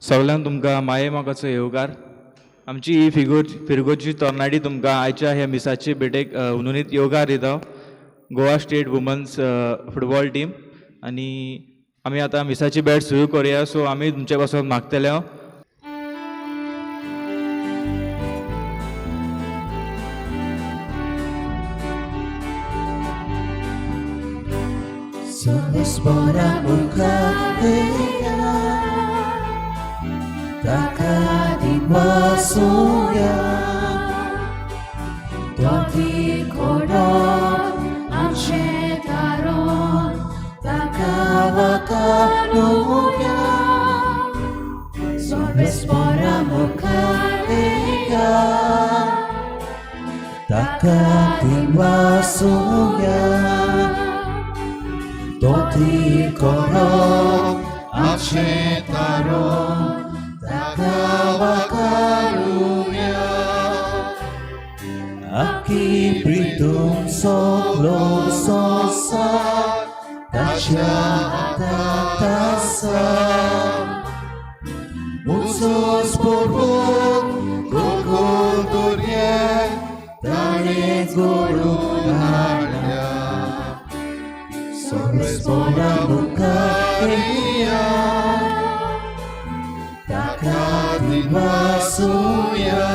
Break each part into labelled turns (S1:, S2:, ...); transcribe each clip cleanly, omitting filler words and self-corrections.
S1: सगळ्यांक तुमकां माये मोगाचो येवकार. आमची ही फिरगोची तरणाटी तुमकां आयच्या ह्या मिसाचे भेटेक उनुनीत येवकार दिता. Goa state women's football team. आनी आमी आतां मिसाची बॅट सुरू करुया. सो आमी तुमचे पासून मागतले हांव.
S2: Spora bukateya Takadi masuya Doti koron Amshe taron Takawakanuya Spora bukateya Takadi masuya Doti koron amshetaron takawakaruya Aki pritum soglo sosa Tasha atatasa Musos porbon Gokol dorien Dare gorunarya Spora bukateya Takadi masuya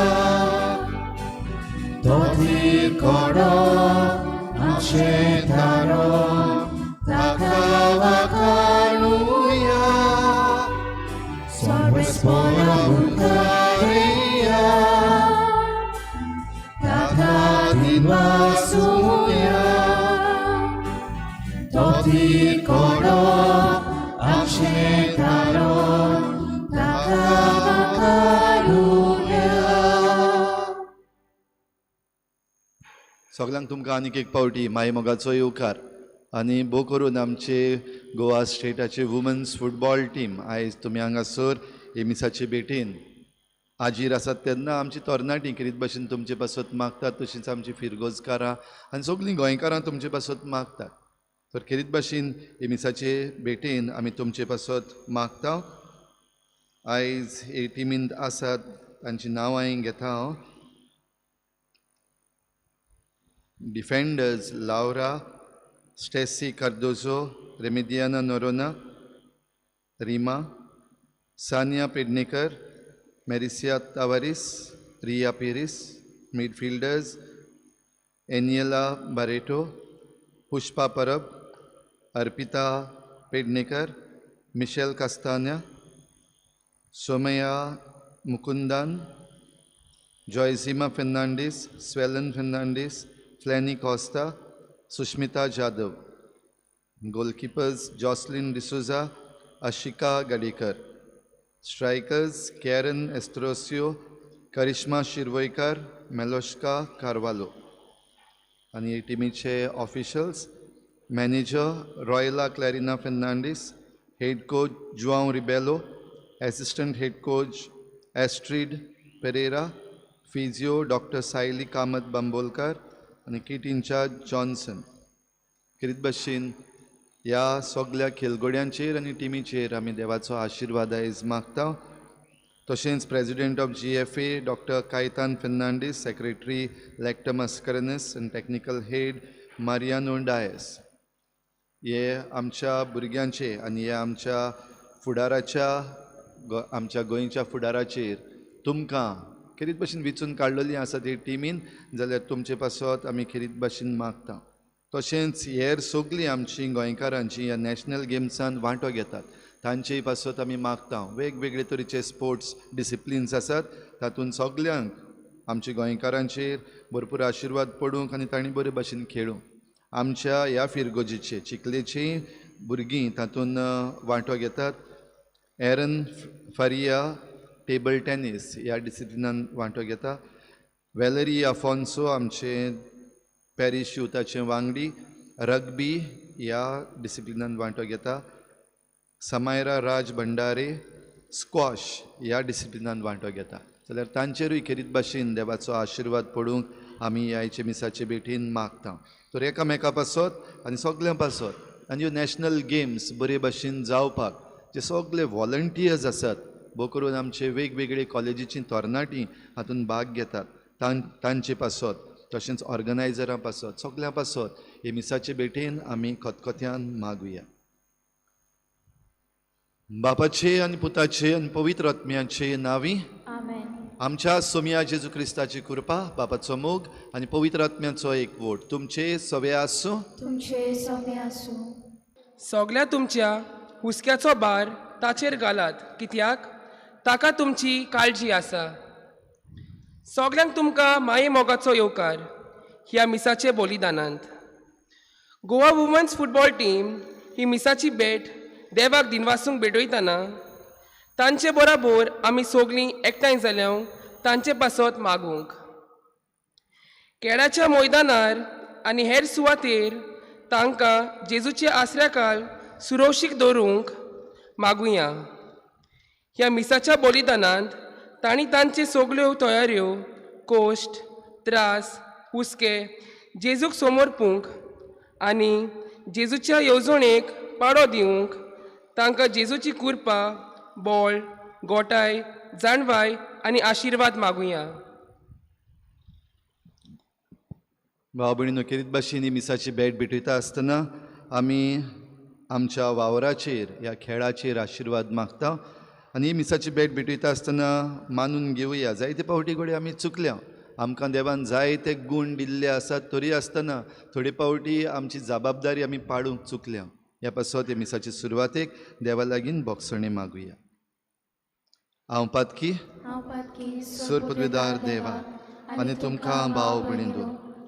S2: Doti koron amshetaron Takawakaruya Spora bukateya Takadi masuya Doti koron amshetaron takawakaruya.
S3: सगळ्यांक तुमकां आनीक एक पावटी my मोगाचो येवकार. आनी भोव करून आमचे गोवा स्टेटाचे वुमन्स फुटबॉल टीम आयज तुमी हांगासर हे मिसाचे भेटेन हाजीर आसात तेन्ना आमची तरणाटी कितें भाशेन तुमचे पासत मागतात तशींच आमची फिरगोजकारां आनी सगळीं गोंयकारां तुमचे पासत मागतात. तर खेरीत भाशेन हे मिसाचे भेटेन आमी तुमचे पासत मागता. आयज हे टिमींत आसात तांची नांवां हांवें घेता हांव. Defenders Laura Stacy Cardozo, Remediana Noronha, Rima, Sania Pednekar, Marisia Tavares, Riya Paris. Midfielders Aniela Barreto, Pushpa Parab, Arpita Pednekar, Michelle Castanha, Somaya Mukundan, Joyzima Fernandes, Swellen Fernandes, Flany Costa, Sushmita Jadhav. Goalkeepers Jocelyn D'Souza, Ashika Gadekar. Strikers Karen Estrocio, Karishma Shirvaikar, Meloshka Carvalho. आनी हे टिमीचे officials manager Royla Clarina Fernandes, head coach Joao Rebelo, assistant head coach Astrid Pereira, physio doctor Sayali Kamat Bambolkar आनी किट इंचार्ज जॉन्सन. कितें भाशेन ह्या सगळ्या खेळगड्यांचेर आनी टिमीचेर आमी देवाचो आशिर्वाद आयज मागता. तशेंच president of GFA doctor Caitan Fernandes, secretary लॅक्टर मस्करनस आनी टॅक्निकल हेड मारियानो डायस. हे आमच्या भुरग्यांचे आनी हे आमच्या फुडाराच्या आमच्या गोंयच्या फुडाराचेर तुमकां खेरीत भाशेन वेंचून काडलेलीं आसात हे टिमीन जाल्यार तुमचे पासत आमी खेरीत भाशेन मागता. तशेंच हेर सगळीं आमचीं गोंयकारांची ह्या नॅशनल गेम्सान वांटो घेतात तांचेय पासत आमी मागता. वेगवेगळे तरेचे स्पोर्ट्स डिसिप्लिन्स आसात तातूंत सगळ्यांक आमच्या गोंयकारांचेर भरपूर आशिर्वाद पडूंक आनी तांणी बरे भाशेन खेळूंक. आमच्या ह्या फिरगोजीचे चिखलेचीं भुरगीं तातूंत वांटो घेतात. एरन फारिया टेबल टेनीस ह्या डिसिप्लिनान वांटो घेता. वेलरी आफोन्सो आमचे पॅरिस युथाचे वांगडी रग्बी ह्या डिसिप्लिनान वांटो घेता. समायरा राज भंडारे स्क्वॉश ह्या डिसिप्लिनान वांटो घेता. जाल्यार तांचेरूय खेरीत भाशेन देवाचो आशिर्वाद पडूंक आमी आयचे मिसाचे भेटेन मागता. तर एकामेका पासत आनी सगळ्यां पासत आनी ह्यो नॅशनल गेम्स बरे भाशेन जावपाक जे सगळे वॉलंटियर्स आसात भोव करून आमचे वेगवेगळे कॉलेजीची तरणाटीं हातूंत भाग घेतात तांचे पासत तशेंच ऑर्गनायझरां पासत सगळ्यां पासत हे मिसाचे भेटेन आमी खतखत्यान मागुया. बापाचे आनी पुताचे आनी पवित्र आत्म्याचे नांवी
S4: आमेन.
S3: आमच्या सोम्या जेजू क्रिस्ताची कृपा बापाचो मोग आनी पवित्र आत्म्याचो एकवट तुमचे सवे आसूं.
S4: तुमचे समे आसूं.
S5: सगळ्या तुमच्या हुस्क्याचो भार ताचेर घालात कित्याक ताका तुमची काळजी आसा. सगळ्यांक तुमकां माये मोगाचो येवकार ह्या मिसाचे बलिदानांत. गोवा वुमन्स फुटबॉल टीम ही मिसाची भेट देवाक दिनवासूंक भेटयतना तांचे बरोबर आमी सगळीं एकठांय जाल्याव तांचे पासत मागूंक. खेळाच्या मैदानार आनी हेर सुवातेर तांकां जेजूचे आसऱ्याकाल सुरक्षीत दवरूंक मागुया. ह्या मिसाच्या बलिदानांत तांणी तांचे सगळ्यो तयाऱ्यो कोश्ट त्रास हुस्के जेजूक समर्पूंक आनी जेजूच्या येवजणेक पाडो दिवंक तांकां जेजूची कृपा बोळ गोटाय जाणवाय आनी आशिर्वाद मागुया.
S3: भाव भयणीनो खेरीत भाशेन ही मिसाची भेट भेटयता आसतना आमी आमच्या वावराचेर ह्या खेळाचेर आशिर्वाद मागता आनी ही मिसाची भेट भेटयता आसतना मानून घेवया जायते फावटी घडये आमी चुकल्या. आमकां देवान जायते गूण दिल्ले आसात तरी आसतना थोडे फावटी आमची जबाबदारी आमी पाडूंक चुकल्या. ह्या पासत हे मिसाचे सुरवातेक देवा लागीं भोगसणे मागुया. हांव पातकी सुर पदवीदार देवा आनी तुमकां भाव भयणींनो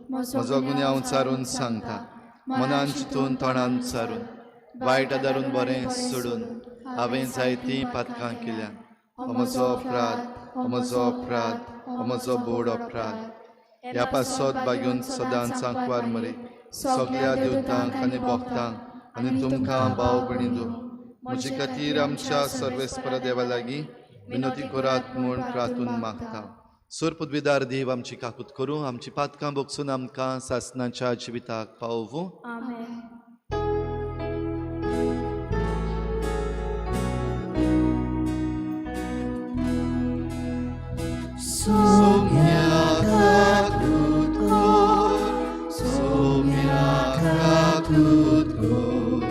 S3: म्हजो गुन्हे हांव चारून सांगता मनान चिंतून तोंडान चारून वायट आदारून बरें सोडून हांवें जायतीं पातकां केल्यां. हो म्हजो अपराध हो म्हजो बोड अपराध. ह्या पासत बागेवन सदांच सांकवार मरे सगळ्या देवतांक आनी भक्तांक आनी तुमकां भाव भयणींनो म्हजे खातीर आमच्या सर्वेस्पर देवा लागीं विनोती करात म्हूण प्रार्थून मागता. सुर पदवीदार देव आमची काकूत करूं आमची पातकां भोगसून आमकां सासणाच्या जिविताक पावूं.
S4: आमेन.
S2: सोम्या काकूत कोर सोम्या काकूत कोर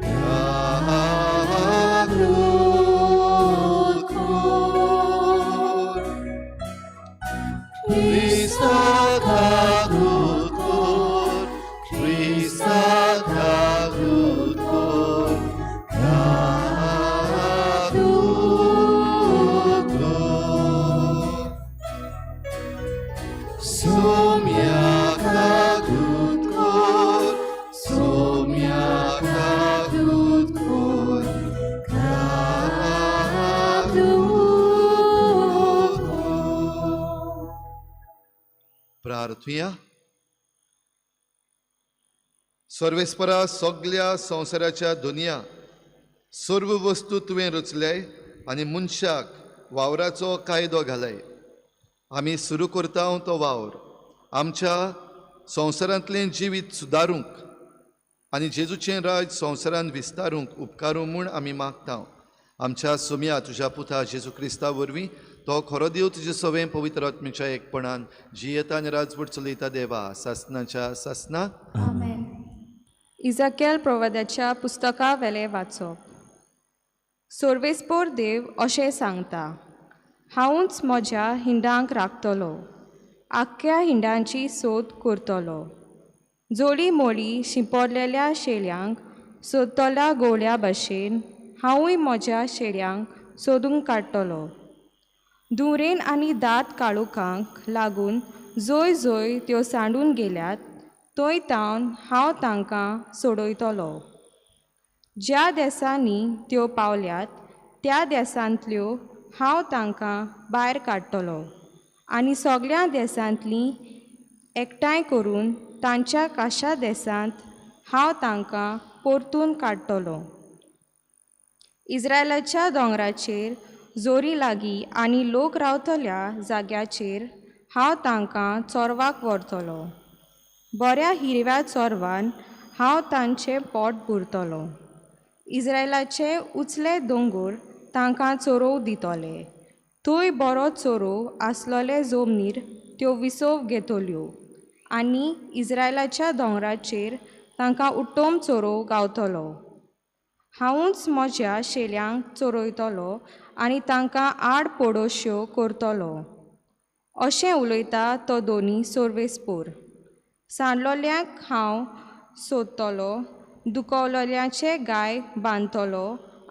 S2: काकूत कोर Krista काकूत कोर Krista काकूत कोर काकूत कोर सोम्या काकूत कोर सोम्या काकूत कोर काकूत कोर.
S3: प्रार्थुया. सर्वेस्परा सगळ्या संवसाराच्या दुनिया सर्व वस्तू तुवें रचल्याय आनी मनशाक वावराचो कायदो घालाय. आमी सुरू करता तो वावर आमच्या संवसारांतलें जिवीत सुदारूंक आनी जेजूचें राज संवसारांत विस्तारूंक उपकारूं म्हूण आमी मागता. आमच्या सोम्या तुज्या पुता जेजू क्रिस्ता वरवीं तो खरो देव तुजे सवें पवित्र आत्म्याच्या एकपणान जियेता आनी राजवट चलयता देवा सासणाच्या सासणाक.
S4: आमेन.
S6: इजाकेल प्रवाद्याच्या पुस्तका वेले वाचप. सर्वेस्पोर देव अशें सांगता हांवूच म्हज्या हिंडांक राखतलो आख्ख्या हिंडांची सोद करतलो. जोडी मोडी शिंपडलेल्या शेळयांक सोदतल्या गोवळ्या भाशेन हांवूय म्हज्या शेळयांक सोदूंक काडटलो. दुरेन आनी दाट काळोखांक लागून जंय जंय त्यो सांडून गेल्यात थंय तावन हांव तांकां सोडयतलो. ज्या देसांनी त्यो पावल्यात त्या देसांतल्यो हांव तांकां भायर काडटलो आनी सगळ्या देसांतलीं एकठांय करून तांच्या काशा देसांत हांव तांकां परतून काडटलो. इस्रायलाच्या दोंगराचेर जोरी लागीं आनी लोक रावतल्या जाग्याचेर हांव तांकां चोरवाक व्हरतलो. बऱ्या हिरव्या चोरवान हांव तांचें पोट भरतलो. इस्रायलाचे उचले दोंगर तांकां चोरोव दितले. थंय बरो चोरोव आसलोले जमनीर त्यो विसव घेतल्यो आनी इस्रायलाच्या दोंगराचेर तांकां उट्टोम चोरोव गावतलो. हांवूच म्हज्या शेल्यांक चोरयतलो आनी तांकां आड पडोश्यो करतलो. अशें उलयता तो दोनी सोर्वेस्पोर. सांडलोल्यांक हांव सोदतलो, दुखवलोल्यांचे गाय बांदतलो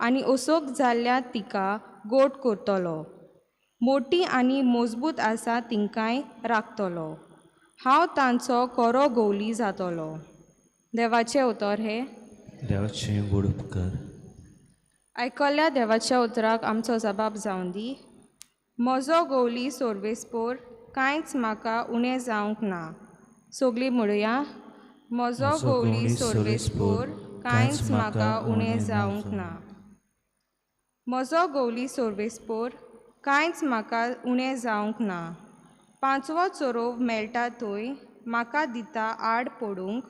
S6: आनी ओसोक जाल्ल्या तिका गोट करतलो. मोटी आनी मजबूत आसा तिंकाय राखतलो. हांव तांचो खरो गवली जातलो. देवाचें उतर हे.
S2: देवाचें व्हड उपकार.
S6: आयकल्ल्या देवाच्या उतराक आमचो जबाब जावन दी. म्हजो गवली सोर्वेस्पोर, कांयच म्हाका उणें जावंक ना. सगळीं म्हणुया. म्हजो गवली सोर्वेस्पोर, कांयच म्हाका उणें जावंक ना. म्हजो गवली सोर्वेस्पोर, कांयच म्हाका उणें जावंक ना. पांचवो चोरोव मेळटा थंय म्हाका दिता आड पडूंक.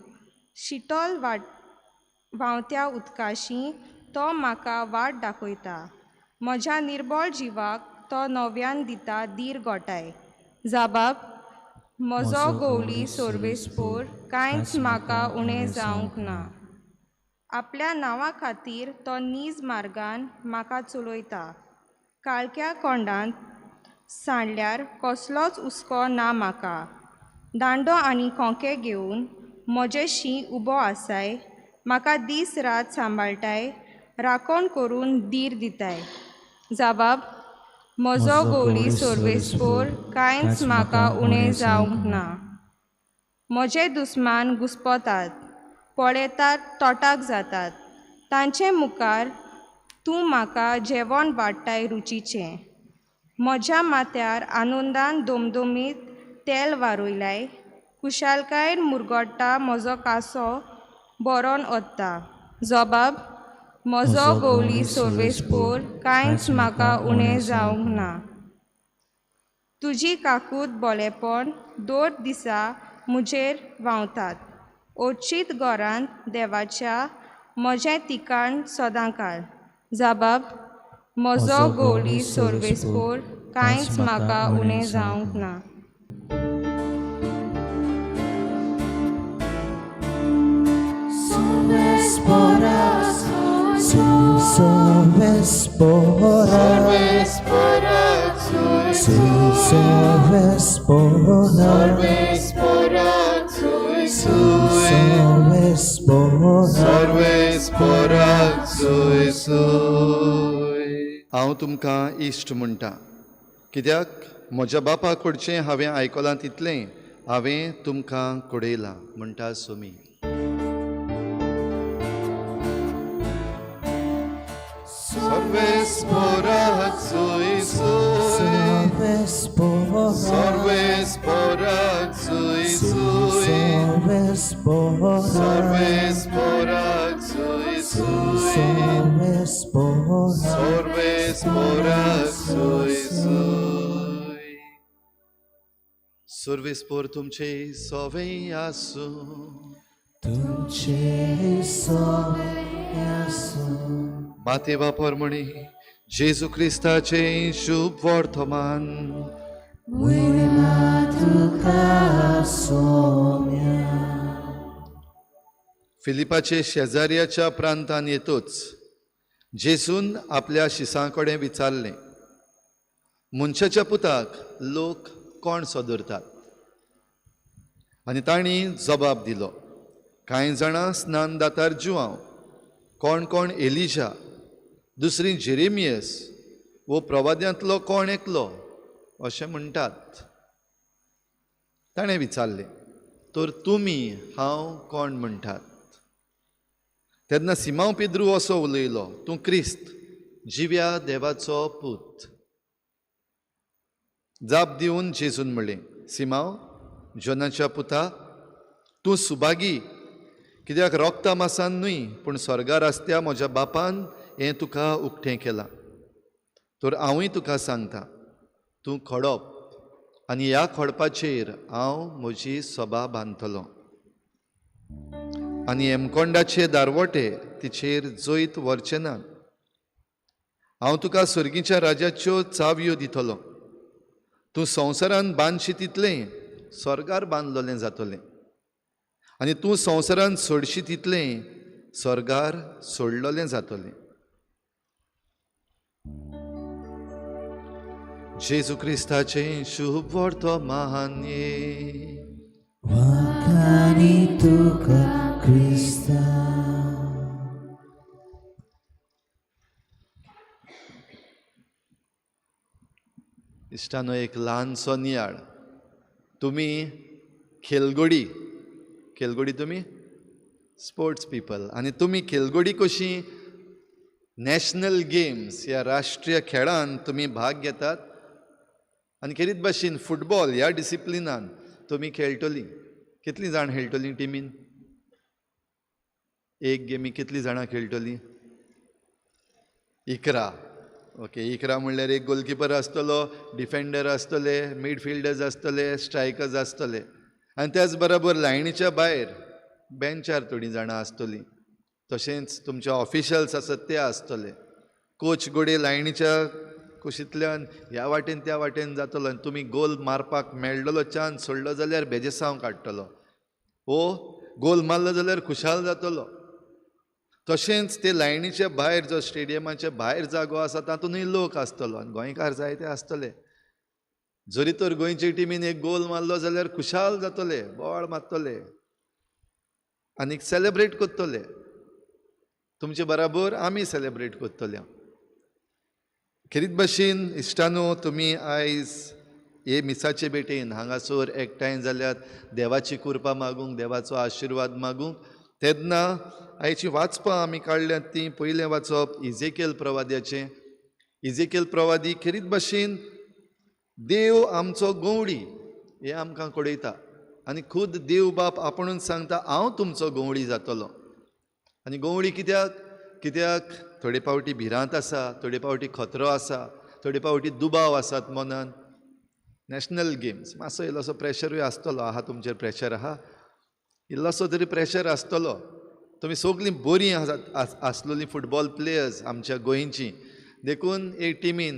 S6: शितोल व्हांवत्या उदकाशी तो म्हाका वाट दाखयता. म्हज्या निर्बळ जिवाक तो नव्यान दिता धीर गोठाय. जाबाब. म्हजो गवली सोर्वेस्पोर, कांयच म्हाका उणें जावंक ना. आपल्या नांवा खातीर तो नीज मार्गान म्हाका चलयता. काळक्या कोंडांत सांडल्यार कसलोच हुस्को ना म्हाका. दांडो आनी खोंके घेवन म्हजेशी उबो आसाय. म्हाका दीस रात सांबाळटाय. राखण करून धीर दिताय. जाबाब. म्हजो गवली सोर्वेस्पोर, कांयच म्हाका उणें जावंक ना. म्हजे दुस्मान घुस्पतात, पळयतात तोटाक जातात. तांचे मुखार तूं म्हाका जेवण वाडटाय रुचीचें. म्हज्या माथ्यार आनंदान दोमदोमीत तेल वारोयलाय. खुशालकायेन मुरगोडटा म्हजो कांसो बरोन ओत्ता. जबाब. म्हजो गवली सोर्वेस्पोर, कांयच म्हाका उणें जावंक ना. तुजी काकूट बोलेपण दर दिसा मुजेर व्हांवतात. ओच्चीत घोरांत देवाच्या म्हजें तिकाण सदांकाळ. जाबाब. म्हजो गवली सोर्वेस्पोर, कांयच म्हाका उणें जावंक ना.
S3: हांव तुमकां इश्ट म्हणटा, कित्याक म्हज्या बापा कडचें हांवें आयकलां तितलें हांवें तुमकां कळयलां म्हणटा Somi. Sorvesporak sui sui, sorvesporak sui sui, sorvesporak sui sui, sorvesporak sui sui. Sorvespor तुमचे सवय आसूं, तुमचे सवय आसूं. माते वापर म्हणी जेजू क्रिस्ताचे शुभ वर्तमान. फिलिपाचे शेजाऱ्याच्या प्रांतान येतूच जेजून आपल्या शिसां कडेन विचारलें, मनशाच्या पुताक लोक कोण सोदरतात? आनी तांणी जबाब दिलो, कांय जाणां स्नानदातार जुवांव, कोण कोण एलिजा, दुसरी जेरेमियस वो प्रवाद्यांतलो कोण एकलो अशें म्हणटात. ताणें विचारलें, तर तुमी हांव कोण म्हणटात? तेन्ना सिमांव पेद्रू असो उलयलो, तूं क्रिस्त, जिव्या देवाचो पूत. जाप दिवन जेजून म्हणलें, सिमांव, जोनाच्या पुता, तूं सुभागी, कित्याक रोगता मासान न्हय पूण स्वर्गार आसत्या म्हज्या बापान हें तुका उक्तें केलां. तर हांवूय तुका सांगता, तूं खडप आनी ह्या खडपाचेर हांव म्हजी सभा बांदतलों. आनी हेमकोंडाचे दारवटे तिचेर जैत व्हरचे नात. हांव तुका सर्गीच्या राज्याच्यो चावयो दितलो. तूं संवसारान बांदशी तितलें स्वर्गार बांदलोलें जातलें, आनी तूं संवसारान सोडशी तितलें स्वर्गार सोडलोलें जातलें. जेजू क्रिस्ताचें शुभ वर्तमान्ये.
S2: वाकानी तुका क्रिस्ता.
S3: इश्टानो, एक ल्हानसो नियाळ. तुमी खेलगडी तुमी स्पोर्ट्स पीपल, आनी तुमी खेलगडी कशी नॅशनल गेम्स ह्या राष्ट्रीय खेळांत तुमी भाग घेतात, आनी खेरीत भाशेन फुटबॉल ह्या डिसिप्लिनान तुमी खेळटलीं. कितलीं जाण खेळटलीं टिमीन? एक गेमी कितलीं जाणां खेळटलीं? 11. ओके, 11 म्हणल्यार एक गोलकीपर आसतलो, डिफेंडर आसतले, मिडफिल्डर्स आसतले, स्ट्रायकर्स आसतले, आनी त्याच बरोबर लायनीच्या भायर बेंचार थोडीं जाणां आसतलीं. तशेंच तुमचे ऑफिशल्स आसात ते आसतले. कोच गोडे लायनीच्या कुशींतल्यान ह्या वाटेन त्या वाटेन जातलो, आनी तुमी गोल मारपाक मेळ्ळलो चान्स सोडलो जाल्यार बेजेसांव काडटलो, गोल मारलो जाल्यार खुशाल जातलो. तशेंच ते लायनीच्या भायर जो स्टेडियमाच्या भायर जागो आसा तातूंतय लोक आसतलो, आनी गोंयकार जायते आसतले. जरी तर गोंयचे टिमीन एक गोल मारलो जाल्यार खुशाल जातले, बोवाळ मारतले आनी सेलेब्रेट करतले. तुमचे बराबर आमी सेलेब्रेट करतले. खेरीत भाशेन इश्टानो, तुमी आयज हे मिसाचे बेटेन हांगासर एकठांय जाल्यात देवाची कृपा मागूंक, देवाचो आशिर्वाद मागूंक. तेन्ना आयची वाचपां आमी काडल्यात ती पयलें वाचप इजेकेल प्रवाद्याचें. इजेकेल प्रवादी खेरीत भाशेन देव आमचो गवडी हें आमकां कळयता, आनी खुद देव बाप आपुणूच सांगता हांव तुमचो गवडी जातलो. आनी गवडी कित्याक थोडे फावटी भिरांत आसा, थोडे फावटी खतरो आसा, थोडे फावटी दुबाव आसात मनान. नॅशनल गेम्स मातसो इल्लोसो प्रेशरूय आसतलो. आहा तुमचेर प्रेशर आहा, इल्लोसो तरी प्रेशर आसतलो. तुमी सगळीं बरीं आसलेलीं फुटबॉल प्लेयर्स आमच्या गोंयचीं, देखून एक टिमीन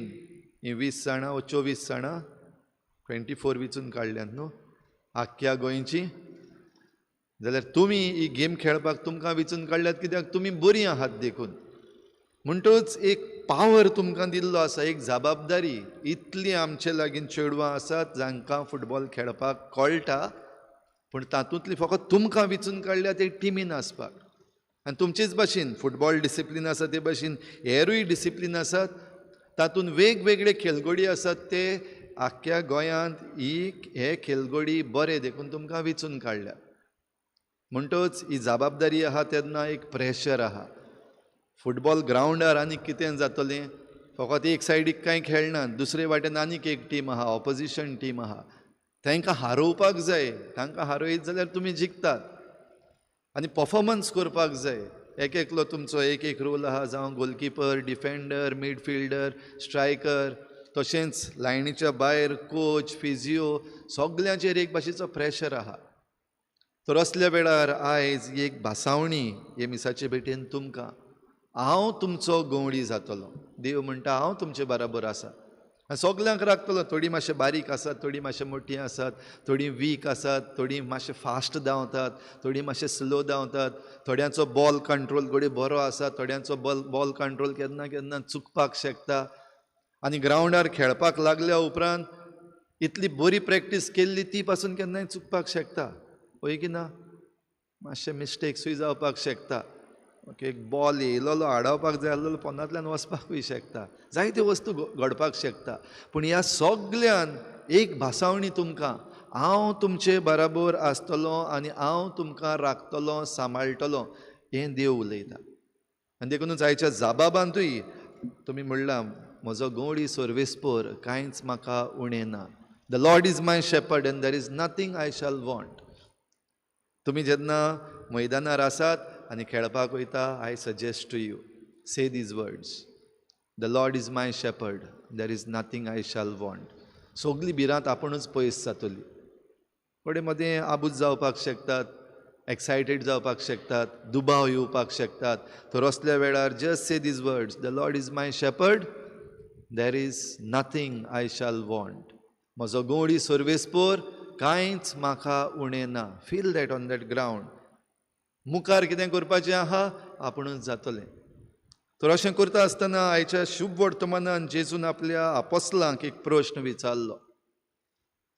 S3: 20 जाणां वा 24 जाणां 24 वेंचून काडल्यात न्हू आख्ख्या गोंयचीं, जाल्यार तुमी ही गेम खेळपाक तुमकां वेंचून काडल्यात कित्याक तुमी बरीं आहात देखून. म्हणटूच एक पावर तुमकां दिल्लो आसा, एक जबाबदारी. इतलीं आमचे लागीं चेडवां आसात जांकां फुटबॉल खेळपाक कळटा, पूण तातूंतली फकत तुमकां वेंचून काडल्यात एक टिमीन आसपाक. आनी तुमचेच भाशेन फुटबॉल डिसिप्लीन आसा ते भाशेन हेरूय डिसिप्लीन आसात. तातूंत वेगवेगळे खेलगडी आसात ते आख्ख्या गोंयांत हे खेलगडी बरे देखून तुमकां वेंचून काडल्या. म्हणटूच ही जबाबदारी आहा तेन्ना एक प्रेशर आहा. फुटबॉल ग्रावंडार आनीक कितें जातलें, फकत एक सायडीक कांय खेळनात, दुसरे वाटेन आनीक एक टीम आहा, ऑपोजिशन टीम आहा, तांकां हारोवपाक जाय. तांकां हारयत जाल्यार तुमी जिखतात, आनी परफॉर्मन्स करपाक जाय. एक एकलो तुमचो एक एक रोल आहा, जावं गोलकीपर, डिफेंडर, मिडफिल्डर, स्ट्रायकर, तशेंच लायनीच्या भायर कोच, फिजिओ, सगळ्यांचेर एक भाशेचो प्रेशर आहा. तर असल्या वेळार आयज एक भासावणी हे मिसाचे भेटेन तुमकां हांव तुमचो गवडी जातलो. देव म्हणटा हांव तुमचे बराबर आसा. सगळ्यांक राखतलो. थोडी मातशे बारीक आसात, थोडी मातशे मोठी आसात, थोडी वीक आसात, थोडी मातशे फास्ट धांवतात, थोडी मातशे स्लो धांवतात, थोड्यांचो बॉल कंट्रोल बरो आसा, थोड्यांचो बॉल कंट्रोल केन्ना केन्ना चुकपाक शकता. आनी ग्रावंडार खेळपाक लागल्या उपरांत इतली बरी प्रॅक्टीस केल्ली ती पासून केन्नाय चुकपाक शकता, पळय की ना. मातशे मिस्टेक्सूय जावपाक शकता. ओके, एक बॉल येयलोलो आडावपाक जाय आसलेलो पोंदांतल्यान वचपाकूय शकता, जायत्यो वस्तू घडपाक शकता. पूण ह्या सगळ्यान एक भासावणी तुमकां हांव तुमचे बराबर आसतलो आनी हांव तुमकां राखतलो, सांबाळटलो हें देव उलयता. आनी देखूनच आयच्या जाबाबांतूय तुमी म्हणलां म्हजो गवडी सोर्वेस्पोर, कांयच म्हाका उणें ना. The Lord is my shepherd and there is nothing I shall want. तुमी जेन्ना मैदानार आसात आनी खेळपाक वयता, I suggest to you say these words, the Lord is my shepherd, there is nothing I shall want. सगळी भिरांत आपुणूच पयस जातली. थोडे मदें आबूज जावपाक शकतात, एक्सायटेड जावपाक शकतात, दुबाव येवपाक शकतात. तर असल्या वेळार just say these words, the Lord is my shepherd there is nothing I shall want. म्हजो गवळी सर्वेस्पोर कांयच म्हाका उणें ना. Feel that on that ground. मुखार कितें करपाचें आहा आपुणूच जातलें. तर अशें करता आसतना आयच्या शुभ वर्तमानान जेजून आपल्या आपोस्लांक एक प्रश्न विचारलो.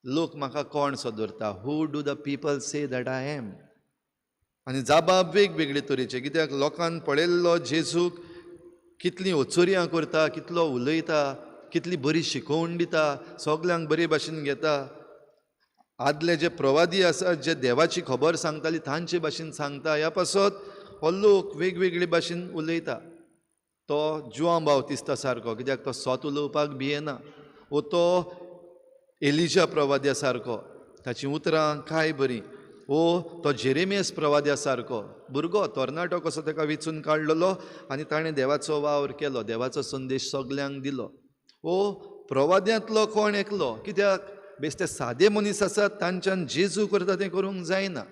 S3: लोक म्हाका कोण सदरता? Who do the people say that I am? आनी जाबाब वेगवेगळे तरेचे. कित्याक लोकांन पळयल्लो जेजूक कितलीं ओचोऱ्यां करता, कितलो उलयता, कितली बरी शिकोवण दिता, सगल्यांक बरे भाशेन घेता. आदले जे प्रवादी आसात, जे देवाची खबर सांगताली तांचे भाशेन सांगता. ह्या पासत हो लोक वेगवेगळे भाशेन उलयता. तो जुआं बावतिस्ता सारको, कित्याक तो स्वत उलोवपाक भियेना. वो तो एलिजा प्रवाद्या सारको, ताची उतरां काय बरीं. वो तो जेरेमियस प्रवाद्या सारको भुरगो तरणाटो कसो ताका वेचून काडलेलो आनी ताणें देवाचो वावर केलो, देवाचो संदेश सगल्यांक दिलो. वो प्रवाद्यांतलो कोण एकलो, कित्याक बेश्टे सादे मनीस आसात तांच्यान जेजू करता तें करूंक जायना.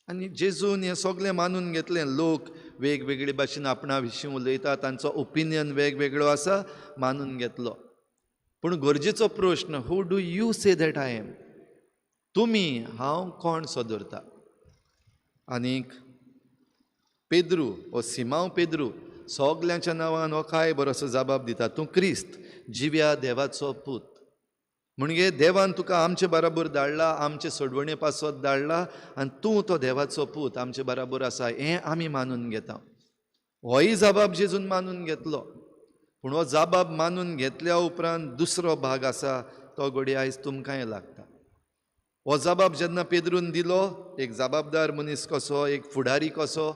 S3: आनी जेजून हें सगळें मानून घेतलें. लोक वेगवेगळे भाशेन आपणा विशीं उलयता, तांचो ओपिनियन वेगवेगळो आसा, मानून घेतलो. पूण गरजेचो प्रश्न, who do you say that I am? तुमी हांव कोण सदरता? आनीक पेद्रू हो सिमांव पेद्रू सगल्यांच्या नांवान हो काय बरोसो जबाब दिता. तूं क्रिस्त, जिव्या देवाचो पूत. म्हणजे देवान तुका आमचे बराबर धाडला, आमचे सोडवणे पासत धाडला आनी तूं तो देवाचो पूत आमचे बराबर आसा हें आमी मानून घेता. होय जबाब जेजून मानून घेतलो. पूण हो जबाब मानून घेतल्या उपरांत दुसरो भाग आसा, तो घडी आयज तुमकांय लागता. हो जबाब जेन्ना पेद्रून दिलो, एक जबाबदार मनीस कसो, एक फुडारी कसो,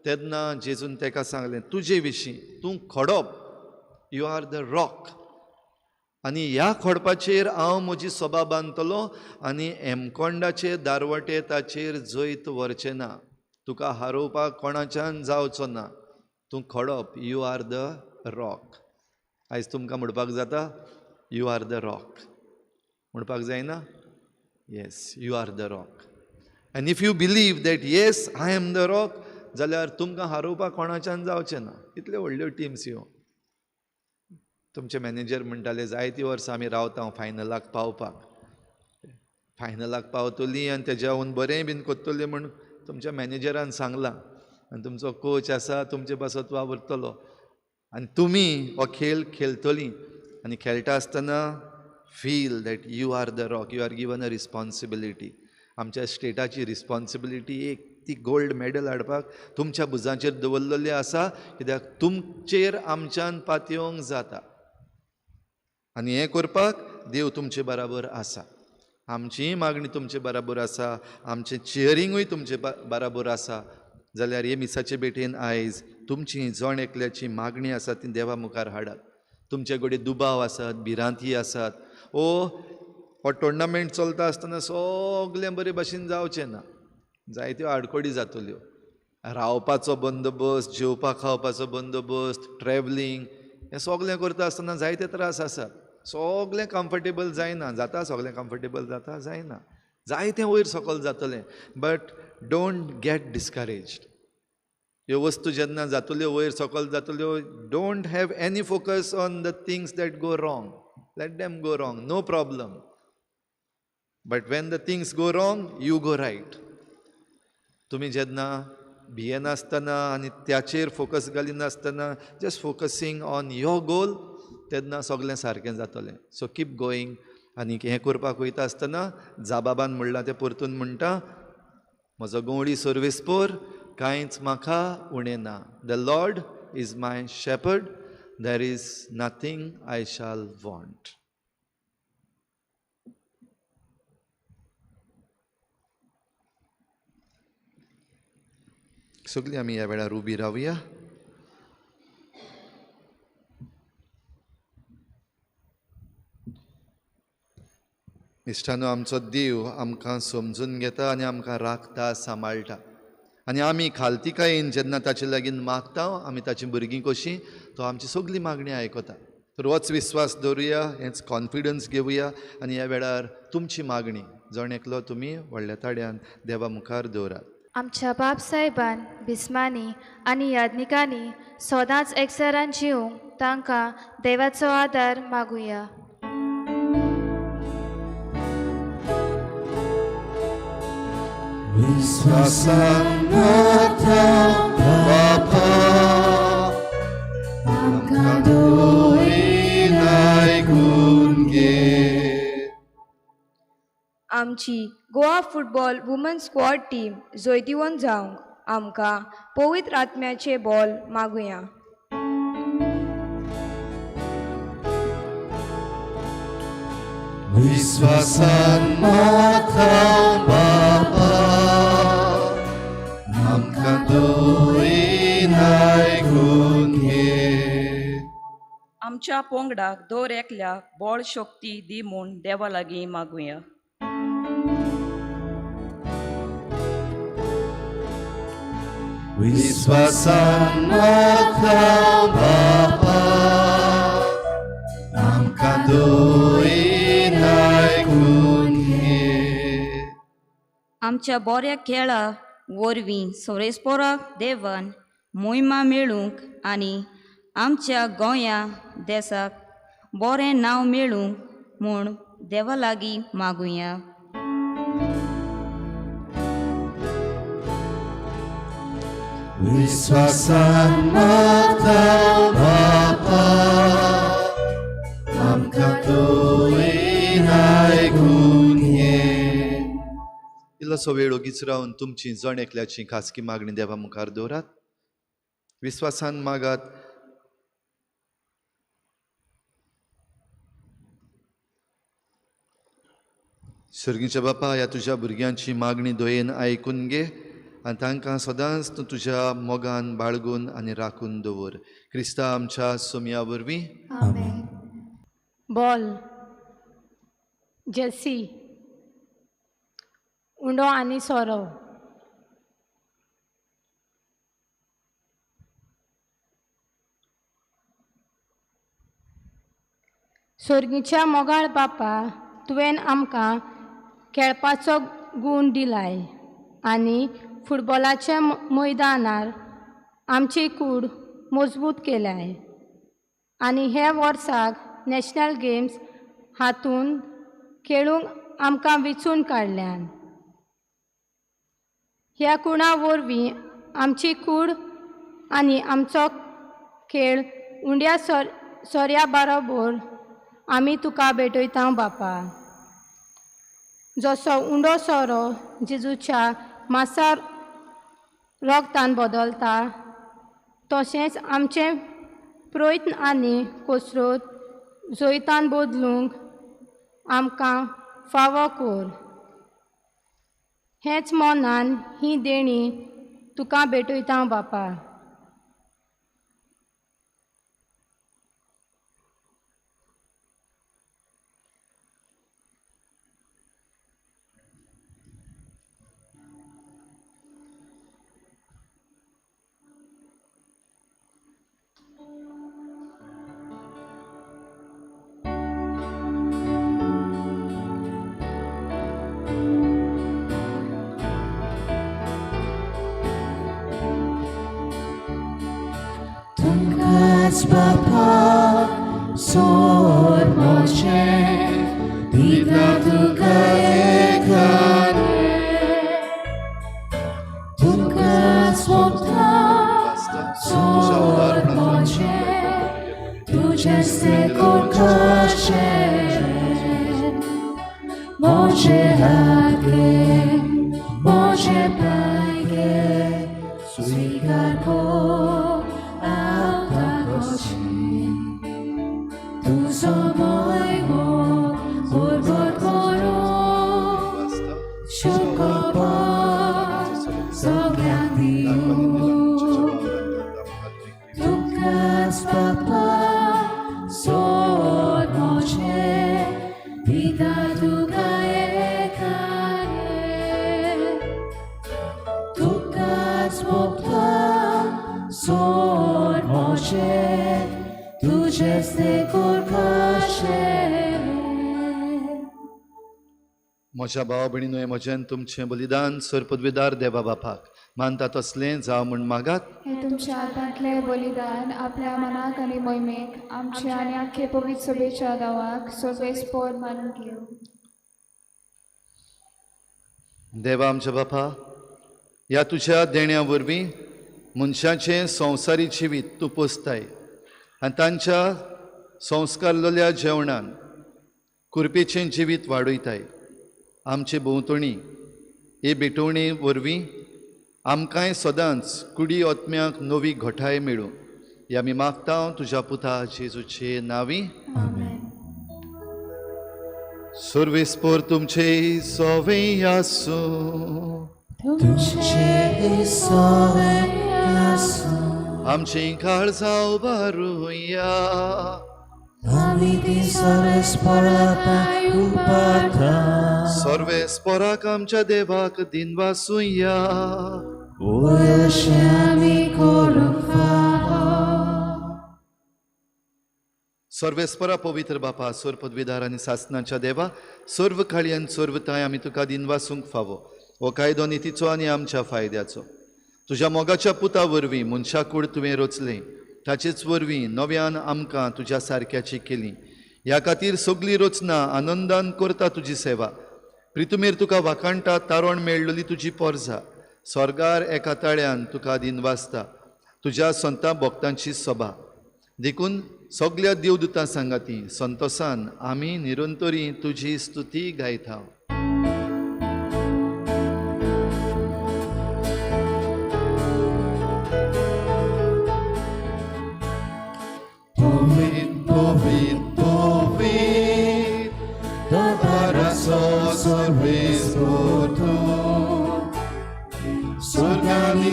S3: तेन्ना जेजून ताका सांगलें, तुजे विशीं तूं खडप, यू आर द रॉक. आनी ह्या खोडपाचेर हांव म्हजी सभा बांदतलो आनी एमकोंडाचे दारवटे ताचेर जैत व्हरचें ना. तुका हारोवपाक कोणाच्यान जावचो ना. तूं खडप, यू आर द रॉक. आयज तुमकां म्हणपाक जाता, यू आर द रॉक. म्हणपाक जायना? Yes, you are the rock. आनी if you believe that yes I am the rock, जाल्यार तुमकां हारोवपाक कोणाच्यान जावचें ना. कितल्यो व्हडल्यो टिम्स ह्यो. तुमचे मॅनेजर म्हणटाले, जायतीं वर्सां आमी रावता फायनलाक पावपाक. फायनलाक पावतलीं आनी तेज्याहून बरें बीन कोत्तलीं म्हूण तुमच्या मॅनेजरान सांगलां. आनी तुमचो कोच आसा, तुमचे पासत वावुरतलो. आनी तुमी हो खेळ खेळटलीं आनी खेळटा आसतना feel that you are the rock. You are given a responsibility. आमच्या स्टेटाची रिस्पॉन्सिबिलिटी एक ती गोल्ड मॅडल हाडपाक तुमच्या बुजांचेर दवरलेली आसा, कित्याक तुमचेर आमच्यान पातयेवंक जाता. आनी हें करपाक देव तुमचे बराबर आसा. आमचीय मागणी तुमचे बराबर आसा, आमचें चियरींगूय तुमचे बराबर आसा. जाल्यार हे मिसाचे बेटेन आयज तुमची जण एकल्याची मागणी आसा ती देवा मुखार हाडात. तुमचे कडेन दुबाव आसात, भिरांती आसात. हो टोर्नामेंट चलता आसतना सगळें बरे भाशेन जावचें ना. जायत्यो आडखडी जातल्यो. रावपाचो बंदोबस्त, जेवपा खावपाचो बंदोबस्त, ट्रॅव्हलिंग, हें सगळें करता आसतना जायते त्रास आसात. सगळें कम्फर्टेबल जायना. जाता सगळें कम्फर्टेबल जाता जायना. जायतें वयर सकयल जातलें. But don't get discouraged. ह्यो वस्तू जेन्ना जातल्यो वयर सकयल जातल्यो, don't have any focus on the things that go wrong. Let them go wrong, no problem. But when the things go wrong, you go right. तुमी जेन्ना भियेनासतना आनी त्याचेर फोकस घालिनासतना just focusing on your goal, तेन्ना सगळें सारकें जातलें. So keep going. आनी हें करपाक वयता आसतना जाबाबान म्हणलां तें परतून म्हणटा, म्हजो गवळी सर्वेस्पोर कांयच म्हाका उणें ना. The Lord is my shepherd, there is nothing I shall want. सगळीं आमी ह्या वेळार उबी रावया. इश्टानो, आमचो देव आमकां समजून घेता आनी आमकां राखता, सांबाळटा. आनी आमी खालतिकायेन जेन्ना ताचे लागीं मागता, आमी ताची भुरगीं कशीं, तो आमची सगळी मागणी आयकता. तर होच विस्वास दवरुया, हेंच कॉन्फिडन्स घेवया आनी ह्या वेळार तुमची मागणी जण एकलो तुमी व्हडल्या ताड्यान देवा मुखार दवरात.
S4: आमच्या बाप साहेबान भिस्मांनी आनी यादनिकांनी सदांच एकचारान जिवंक तांकां देवाचो आदार मागुया.
S2: विश्वासान मागता बापा आमकां दोळीन आयकून घे.
S6: आमची Goa football woman squad team जैतिवंत जावंक आमकां पवित्र आत्म्याचे बॉल मागुया.
S2: विश्वासान मागता बापा आमकां दोळीन आयकून घे.
S7: आमच्या पोंगडाक दर एकल्याक बळ शक्ती दी म्हूण देवा लागीं मागुया.
S2: विश्वासान मागता बापा आमकां दोळीन आयकून घे.
S7: आमच्या बऱ्या खेळा वरवीं सोरेस्पोराक देवान मोहिमा मेळूंक आनी आमच्या गोंया देशाक बरें नांव मेळूंक म्हूण देवा लागीं मागुया.
S2: विश्वासान मागता बापा आमकां दोळीन आयकून घे.
S3: इल्लोसो वेळ ओगीच रावन तुमची जण एकल्याची खासगी मागणी देवा मुखार दवरात. विस्वासान मागात. सर्गीच्या बापा, ह्या तुज्या भुरग्यांची मागणी दोयेन आयकून घे आनी तांकां सदांच तूं तुज्या मोगान बाळगून आनी राखून दवर. क्रिस्ता आमच्या सोमया वरवीं.
S4: आमेन.
S8: बॉल जेसी उंडो आनी सोरो सर्गीच्या मोगाळ बापा, तुवें आमकां खेळपाचो गूण दिलाय आनी फुटबॉलाच्या मैदानार आमची कूड मजबूत केल्याय आनी हे वर्साक नॅशनल गेम्स हातूंत खेळूंक आमकां वेंचून काडल्यान. ह्या कुणा वरवीं आमची कूड आनी आमचो खेळ उंड्या सोऱ्या बरोबर आमी तुका भेटयता बापा. जसो उंडो सोरो जेजूच्या मांसार रोगतान बदलता, तशेंच आमचे प्रयत्न आनी कसरत जैतान बदलूंक आमकां फावो कर. हेच मोनान ही देणी तुका भेटयता बापा.
S2: Tunkaz Bapa sor moche vida tuka ekane. Tunkaz Bapa sor moche tuja se korkashe moche hake moche paige swigar ko.
S3: म्हज्या भावा भयणीनो, हे म्हजें तुमचें बलिदान सर पदवीदार देवा बापाक मानता तसलें जावं म्हूण मागात.
S2: हे तुमच्या हातांतले बलिदान आपल्या मनाक आनी मोहिमेक आमच्या आनी आख्खे पवित्र सभेच्या गांवाक सर्वेस्पोर मानून घेवं.
S3: देवा आमच्या बापा, ह्या तुज्या देण्या वरवीं मनशाचें संवसारी जिवीत तूं पोसताय आनी तांच्या संस्कारलेल्या जेवणान कुरपेचें जिवीत वाडयताय. आमचे भोंवतणी हे भेटवणे वरवीं आमकांय सदांच कुडी ओतम्याक नवी घोटाय मेळूं हे आमी मागता तुज्या पुता जेजूचे नांवी. सर्वेस्पोर तुमचे सोवें आसूं. आमची काळजां उबारुया. सर्वेस्पोराक आमच्या देवाक दिनवासुया. सर्वेस्परा पवित्र बापा, सोर पदवीदार आनी सासनाच्या देवा, सर्व काळी आनी सर्वताय आमी तुका दिनवासूंक फावो. हो कायदो नितीचो आनी आमच्या फायद्याचो. तुज्या मोगाच्या पुता वरवीं मनशा कूड तुवें रचलें, ताचेच वरवीं नव्यान आमकां तुज्या सारक्याची केली. ह्या खातीर सगळीं रचना आनंदान करता तुजी सेवा. प्रितुमेर तुका वाकाणटा तारोण मेळ्ळली तुजी पोरजा. स्वर्गार एका ताळ्यान तुका दिनवासता तुज्या संतां भक्तांची सभा. देखून सगळ्या देवदूतां सांगाती संतोसान आमी निरंतरी तुजी स्तुती गायता.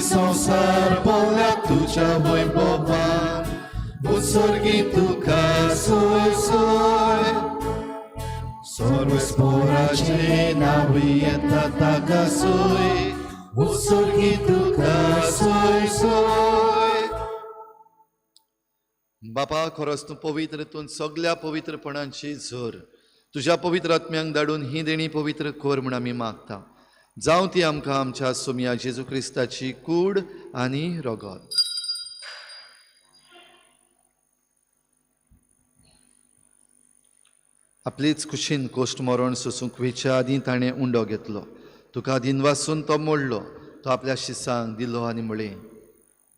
S3: संसार बोला तुझ्या वैभवान उत्सर्गी तुका सोय सोय. सर्वेस्पोराचे नावी येता ताका सोय उत्सर्गी तुका सोय सोय. बापा, खरोच तूं पवित्र, तूं सगळ्या पवित्रपणांची झर तुज्या पवित्र आत्म्यांक धाडून ही देणी पवित्र कर म्हूण आमी मागता. जावं ती आमकां आमच्या सोमया जेजू क्रिस्ताची कूड आनी रगत. आपलीच कुशीन कोश्ट मरण सोसूंक वेच्या आदीं ताणें उंडो घेतलो. तुका दिनवासून तो मोडलो. तो आपल्या शिसांक दिलो आनी म्हळें,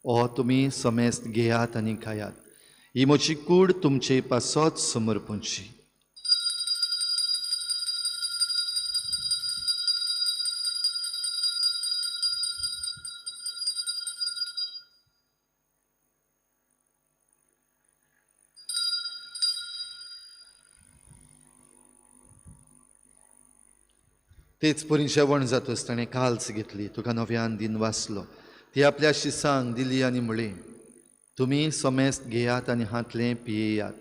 S3: ओ तुमी समेस्त घेयात आनी खायात. ही म्हजी कूड तुमचे पासत समर्पूंची. तेच परी जेवण जातच ताणें काल्स घेतली. तुका नव्यान दिन वाचलो. ती आपल्या शिसांक दिली आनी म्हळें, तुमी समेस्त घेयात आनी हातलें पियेयात.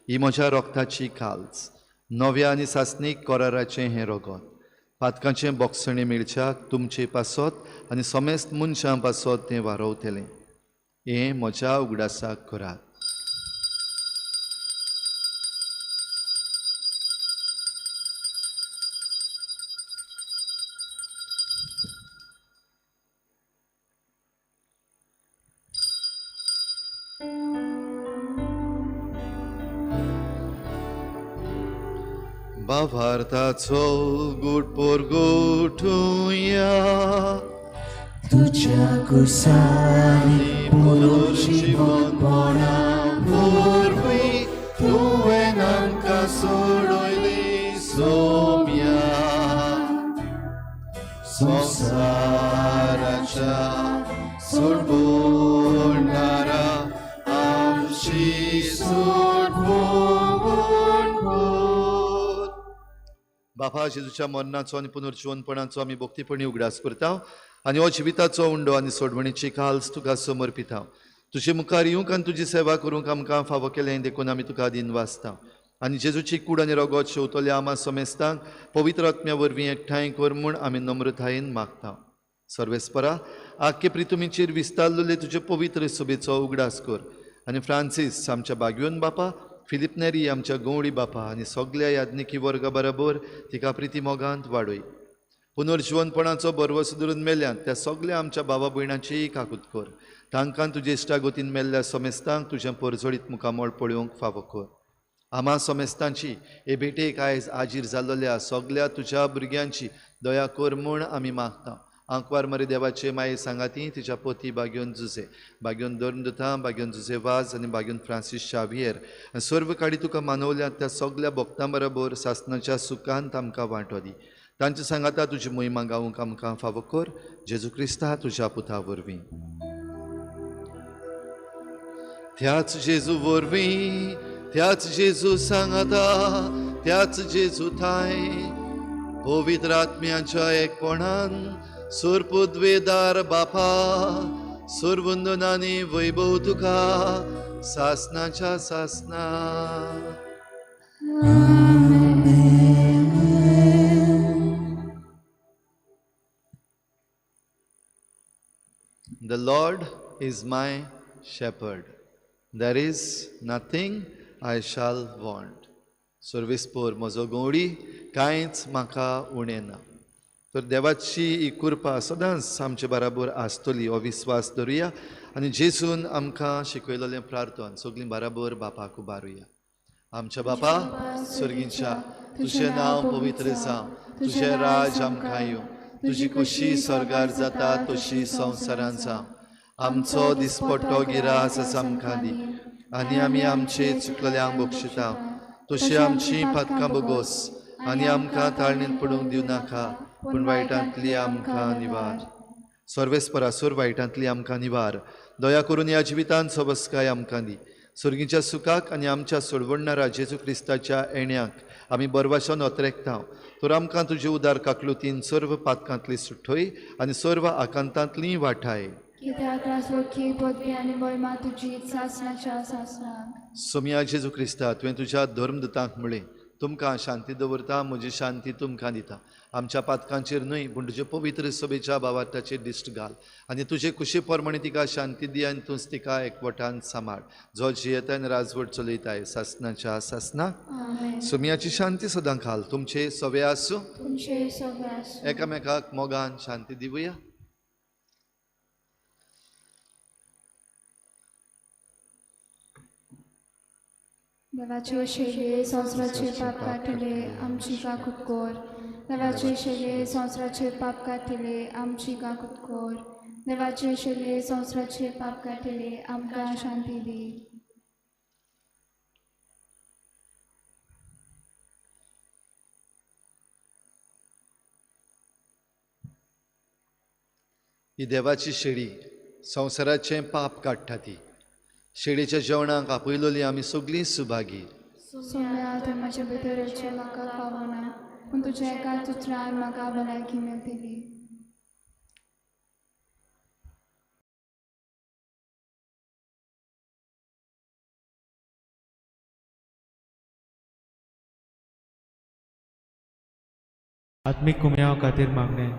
S3: ही म्हज्या रोगताची काल्स, नव्या आनी सासणीक कराराचें हें रगत. पातकाचें बोगसणें मेळच्याक तुमचे पासत आनी समेस्त मनशां पासत तें वारवतलें. हें म्हज्या उगडासाक करात. भावार्थाचो गूट परगोठुया.
S2: तुझ्या कुसानी पुनर्जीवन कोणा
S3: वरवीं तुवें आमकां सोडयली सोम्या. संवसाराच्या सोडवणारा आमची बापा, जेजूच्या मरणाचो आनी पुनर्जीवनपणाचो आमी भक्तीपणी उगडास करता आनी हो जिविताचो उंडो आनी सोडवणेची काल्स तुका समर्पिता. तुजे मुखार येवंक आनी तुजी सेवा करूंक आमकां फावो केलें देखून आमी तुका दिन वाचता. आनी जेजूची कूड आनी रगत शेवतल्या आमा समेस्तांक पवित्र आत्म्या वरवीं एकठांय कर म्हूण आमी नम्रतायेन मागता. सर्वेस्परा, आख्खे प्रितुमीचेर विस्तारलेले तुजे पवित्र सभेचो उगडास कर आनी फ्रांसीस आमच्या बागयोन बापा, फिलिप नेरी आमच्या गवळी बापा आनी सगळ्या याज्ञिकी वर्गा बरोबर तिका प्रिती मोगांत वाडय. पुनर्जीवनपणाचो बरवो सुदरून मेल्यांत त्या सगळ्या आमच्या भावा भयणांची काकूत कर. तांकां तुजे इश्टा गोतीन मेल्ल्या सोमेस्तांक तुजें परजोडीत मुखामोळ पळोवंक फावो कर. आम्हा सोमेस्तांची हे भेटेक आयज आजीर जाल्लेल्या सगळ्या तुज्या भुरग्यांची दया कर म्हूण आमी मागता. आंकवार मरे देवाचे माये सांगाती तिच्या पोती बागेवन जुजे, बागेवन धर्मदुतां, बागेवन जुजे वाज आनी बागेवन फ्रांसीस शावियर सर्व काडी तुका मानवल्या त्या सगळ्या भक्तां बरोबर सासणाच्या सुखांत आमकां वांटो दी. तांच्या सांगाता तुजी मोहिमा गावूंक आमकां फावो कर. जेजू क्रिस्ता तुज्या पुता वरवीं. त्याच जेजू वरवीं, त्याच जेजू सांगाता, त्याच जेजू थाय पवित्र आत्म्याच्या एकपणान सुरपुद्वेदार बापा सुरवंदनांनी वैभव तुका सासणाच्या सासना. The Lord is my shepherd. There is nothing I shall want. सर्वेस्पोर म्हजो गवडी कांयच म्हाका उणें ना. तर देवाची ही कृपा सदांच आमचे बराबर आसतली हो विस्वास धरुया आनी जेजून आमकां शिकयलेलें प्रार्थना सगळीं बराबर बापाक उबारुया. आमच्या बापा सर्गीच्या तुजें नांव पवित्र जावं, तुजें राज आमकां येवं, तुजी खुशी स्वर्गार जाता तशी संवसारांत जावं. आमचो दिसपट्टो गिरास आमकां दी आनी आमी आमचे चुकलेल्यांक बक्षिता तशी आमची पातकां बगोस आनी आमकां ताळणेंत पडूंक दिवं नाका पूण वायटांतली आमकां निवार. सर्वेस्परासूर वायटांतली आमकां निवार. दया करून ह्या जिवितांत सबस्काय आमकां दी. सर्गीच्या सुखाक आनी आमच्या सोडवणारा जेजू क्रिस्ताच्या येण्याक आमी बरवाशेन ओतरेकता. तर आमकां तुजे उदार काकलुतीन सर्व पातकांतली सुट्टय आनी सर्व आकांतांतली वाटाय.
S2: कित्याक राजलोकी पदवी आनी मोहिमा तुजी सासणाच्या सासणाक.
S3: सोम्या जेजू क्रिस्ता तुवें तुज्या धर्मदुतांक म्हळें तुमकां शांती दवरता, म्हजी शांती तुमकां दिता. आमच्या पातकांचेर न्हय पूण तुजे पवित्र सभेच्या भावार्थाचेर दिश्ट घाल आनी तुजे कुशी प्रमाणे तिका शांती दी आनी तूंच तिका एकवटान सांबाळ. जो जियेतान राजवट चलयताय सासणाच्या सासणाक. सोम्याची शांती सदां घाल. तुमचे सवे आसूं,
S2: तुमचे सगळे आसूं.
S3: एकामेकाक मोगान शांती दिवया.
S2: देवाचे शेले संवसाराचे पाप काटिले आमची काकूत कोर. देवाचे शेले संवसाराचे पाप काटिले आमची काकूत कोर. देवाचे शेले संवसाराचे पाप काटिले आमकां शांती दी.
S3: ही देवाची शेळी संवसाराचें पाप काडटा ती. शेळीच्या जेवणाक आपयलोली आमी सगळीं सुभागी.
S2: सोम्या थंय म्हजे भितरचे म्हाका फावना पूण तुज्या एका उतरान म्हाका भलायकी मेळटली.
S1: आत्मिक कुमयाव खातीर मागणे.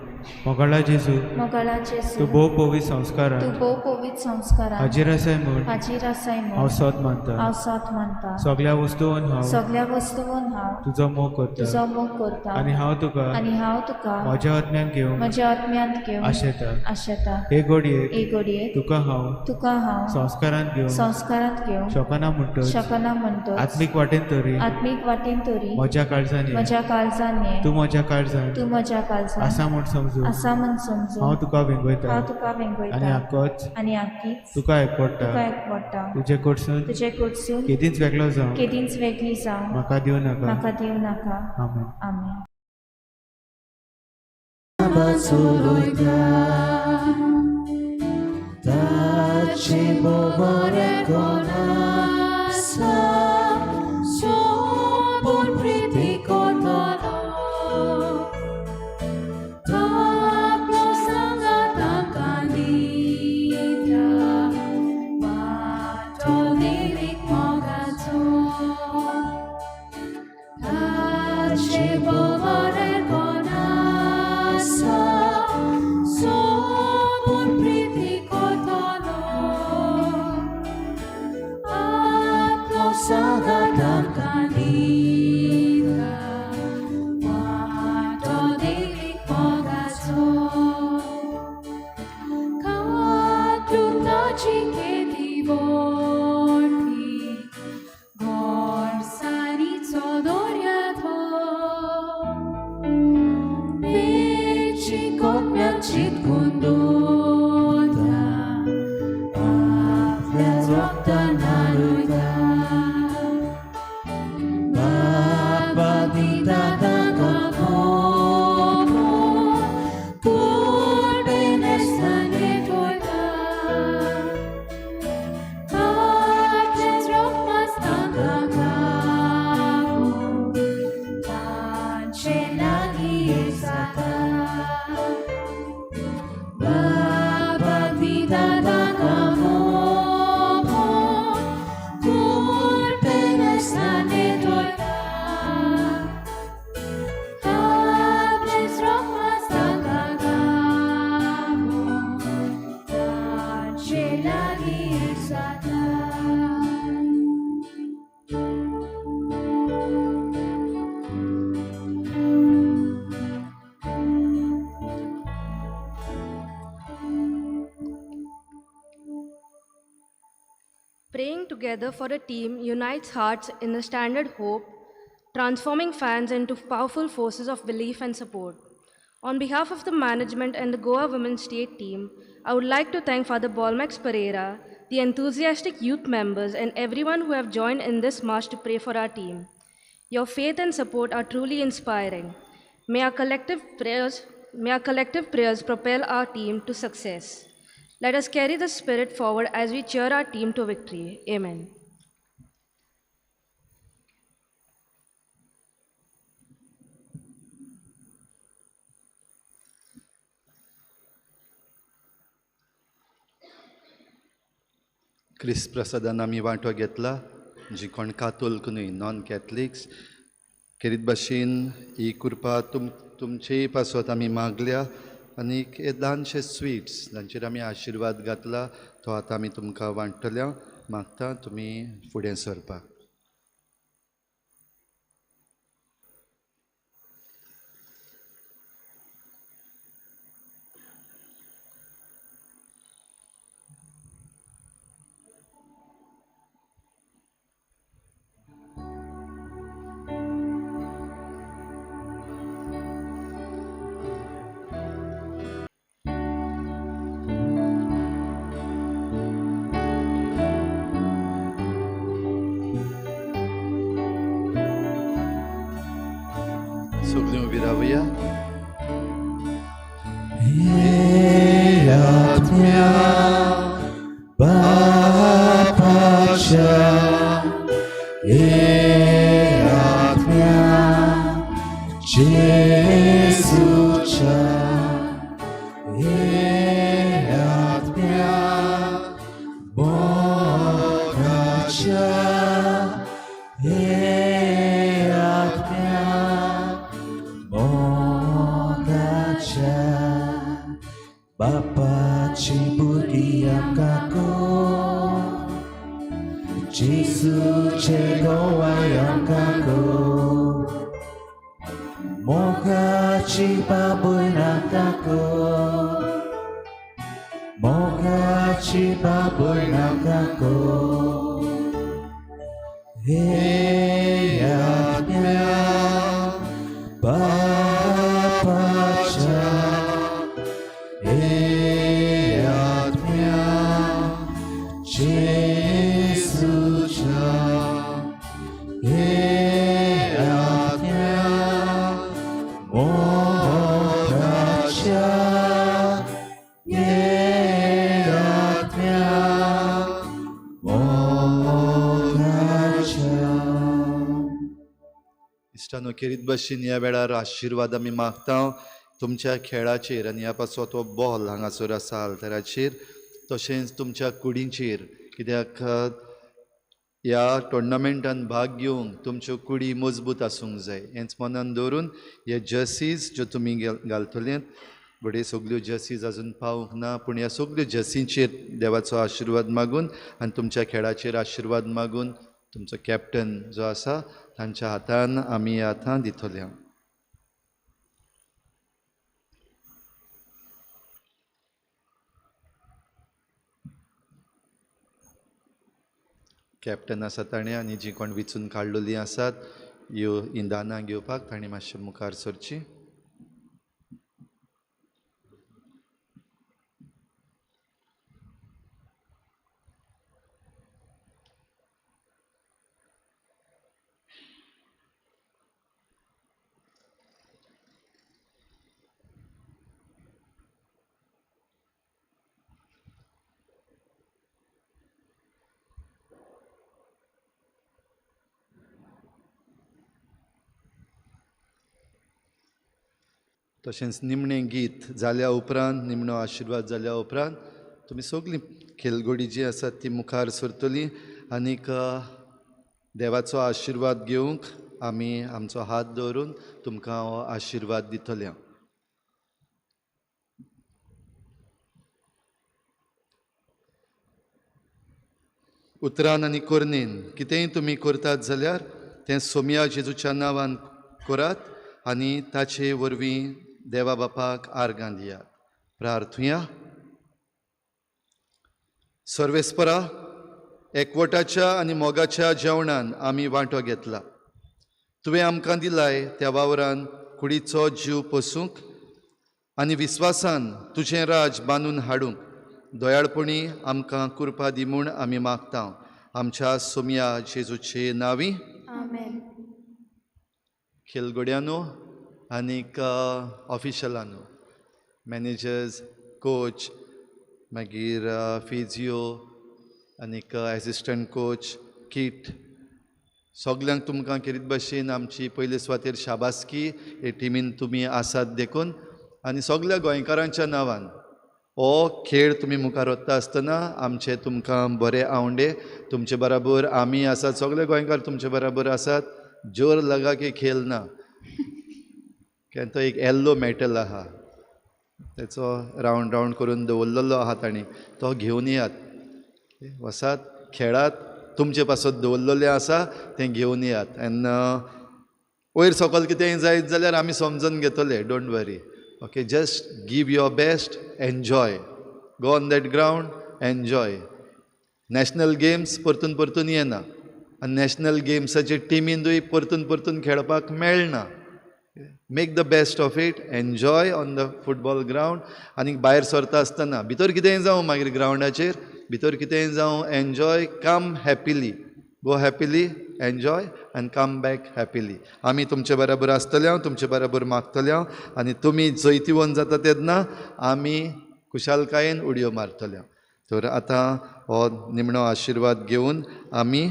S1: मोगाळा जेजू
S4: मोगाळा जेजू
S1: तूं भोव पवित्र संस्कारान
S4: तूं भोव पवित्र संस्कारान
S1: हाजीर आसाय म्हूण
S4: हाजीर आसाय
S1: हांव
S4: म्हूण
S1: सोत मानता.
S4: हांव साथ मानता.
S1: सगळ्या वस्तूंन हांव
S4: सगळ्या वस्तूंन हांव
S1: तुजो मोग करता
S4: तुजो मोग करता
S1: आनी हांव तुका
S4: आनी हांव तुका
S1: म्हज्या आत्म्यान घेवंक
S4: म्हज्या आत्म्यांत घेवन
S1: आशेता.
S4: आशेता.
S1: हे घडयेक
S4: एक घडयेक
S1: तुका हांव
S4: हांव
S1: संस्कारांत घेवन
S4: संस्कारांत घेवन
S1: शोकना म्हणटच
S4: शकना म्हणटच
S1: आत्मीक वाटेन तरी
S4: आत्मीक वाटेन तरी
S1: म्हज्या काळजान ये.
S4: म्हज्या काळजान ये.
S1: तूं म्हज्या काळजान
S4: तूं म्हज्या काळजान
S1: आसा म्हूण समजू
S4: आसा म्हूण समजू
S1: हांव तुका वेंगयता
S4: हांव तुका
S1: आनी
S4: वेंगयता
S1: आक्कोच
S4: आनी आखीच
S1: तुका एकपडटा.
S4: तुका एकवटा.
S1: तुजे कडसून
S4: तुजे कडसून
S1: केदींच वेगळो जावं
S4: केदींच वेगळी जावं
S1: म्हाका दिवं नाका.
S4: म्हाका दिवं नाका.
S1: आमेन.
S4: आमेन.
S2: Moga चितकून दवरता आपल्याच रोगतान हालयता बाबा दिता ताका मोको कोर्टेन एस्ताने वयता आपल्याच रोगतान ताका गावो तांचे लागीं जाता बाबा दिता ताका मोको कोर्टेन एस्ताने वयता आपल्याच रोगतान ताका गावो तांचे लागीं जाता
S9: Praying together for a team unites hearts in the standard hope, transforming fans into powerful forces of belief and support. On behalf of the management and the Goa Women State team, I would like to thank Father Balmax Pereira, the enthusiastic youth members, and everyone who have joined in this march to pray for our team. Your faith and support are truly inspiring. May our collective prayers propel our team to success. Let us carry the spirit forward as we cheer our team to victory. Amen.
S3: क्रिस्त प्रसादान आमी वांटो घेतला जी कोण कातोलीक न्हय non Catholics खेरीत भाशेन ही कृपा तुमचेय पासत आमी मागल्या आनी हे ल्हानशे स्वीट्स जांचेर आमी आशिर्वाद घातला तो आतां आमी तुमकां वांटल्या मागता तुमी फुडें सरपाक सगळीं उबी रावया आत्म्या बापाच्या आत्म्या जेसूच्या आत्म्या बोगाच्या बापाची भुरगीं आमकां कोण जेसूचे गोवाय आमकां कोण मोगाची बाबूय आमकां कोण मोगाची बाबूय आमकां कोण हे आत्म्या बापाच्या आत्म्या जेसूच्या आत्म्या मोगाच्या आत्म्या मोगाच्या इश्टानो खेरीत भाशेन ह्या वेळार आशिर्वाद आमी मागता तुमच्या खेळाचेर आनी ह्या पासो तो बॉल हांगासर आसा आल्तराचेर तशेंच तुमच्या कुडींचेर कित्याक ह्या टोर्नामेंटान भाग घेवंक तुमच्यो कुडी मजबूत आसूंक जाय हेंच मनान दवरून हे जर्सीज ज्यो तुमी घालतले बडे सगल्यो जर्सीज आजून पावूंक ना पूण ह्या सगल्यो जर्सींचेर देवाचो आशिर्वाद मागून आनी तुमच्या खेळाचेर आशिर्वाद मागून तुमचो कॅप्टन जो आसा तांच्या हातान आमी आतां दितले कॅप्टन आसा ताणें आनी जीं कोण विचून काडलेलीं आसात ह्यो इंदानां घेवपाक ताणें मातशें मुखार सरचीं तशेंच निमणें गीत जाल्या उपरांत निमणो आशिर्वाद जाल्या उपरांत तुमी सगळीं खेलगडी जी आसात ती मुखार सरतलीं आनीक देवाचो आशिर्वाद घेवंक आमी आमचो हात दवरून तुमकां हो आशिर्वाद दितले. उतरान आनी कोरनेन कितेंय तुमी करतात जाल्यार तें सोम्या जेजूच्या नांवान करात आनी ताचे वरवीं देवा बापाक आर्गां दियात. प्रार्थुया. सर्वेस्परा, एकवटाच्या आनी मोगाच्या जेवणान आमी वांटो घेतला. तुवें आमकां दिलाय त्या वावरान कुडीचो जीव पोसूंक आनी विस्वासान तुजें राज बांदून हाडूंक दोयाळपणी आमकां कृपा दी म्हूण आमी मागता. आमच्या सोम्या जेजूचे नांवी.
S2: आमेन.
S3: खेलगड्यांनो आनीक ऑफिशलांनो, मॅनेजर्स, कोच, मागीर फिजिओ आनीक एसिस्टंट कोच, किट, सगल्यांक तुमकां कितें भाशेन आमची पयले सुवातेर शाबासकी. हे टिमीन तुमी आसात देखून आनी सगल्या गोंयकारांच्या नांवान हो खेळ तुमी मुखार व्हरता आसतना आमचे तुमकां बरे आवंडे. तुमचे बराबर आमी आसात, सगळे गोंयकार तुमचे बराबर आसात. जोर लगा की खेळ ना, कारण तो एक येल्लो मेटल आहा तेचो रावंड रावंड करून दवरलेलो आहा ताणी, तो घेवन येयात. वसात, खेळात, तुमचे पासत दवरलेलें आसा तें घेवन येयात. आनी वयर सकयल कितेंय जायत जाल्यार आमी समजून घेतले. Don't worry. Okay, just give your best, enjoy, go on that ground, enjoy. National games परतून परतून येना आनी नॅशनल गेम्साचे टिमींतूय परतून परतून खेळपाक मेळना. Make the best of it, enjoy on the football ground. आनी भायर सरता आसतना भितर कितेंय जावं मागीर ग्रावंडाचेर भितर कितेंय जावं, एन्जॉय, कम हॅपिली, गो हॅपिली, एन्जॉय आनी कम बॅक हॅपिली. आमी तुमचे बराबर आसतले, हांव तुमचे बराबर मागतले हांव, आनी तुमी जैतिवंत जाता तेन्ना आमी खुशालकायेन उडयो मारतले. तर आतां हो निमणो आशिर्वाद घेवन आमी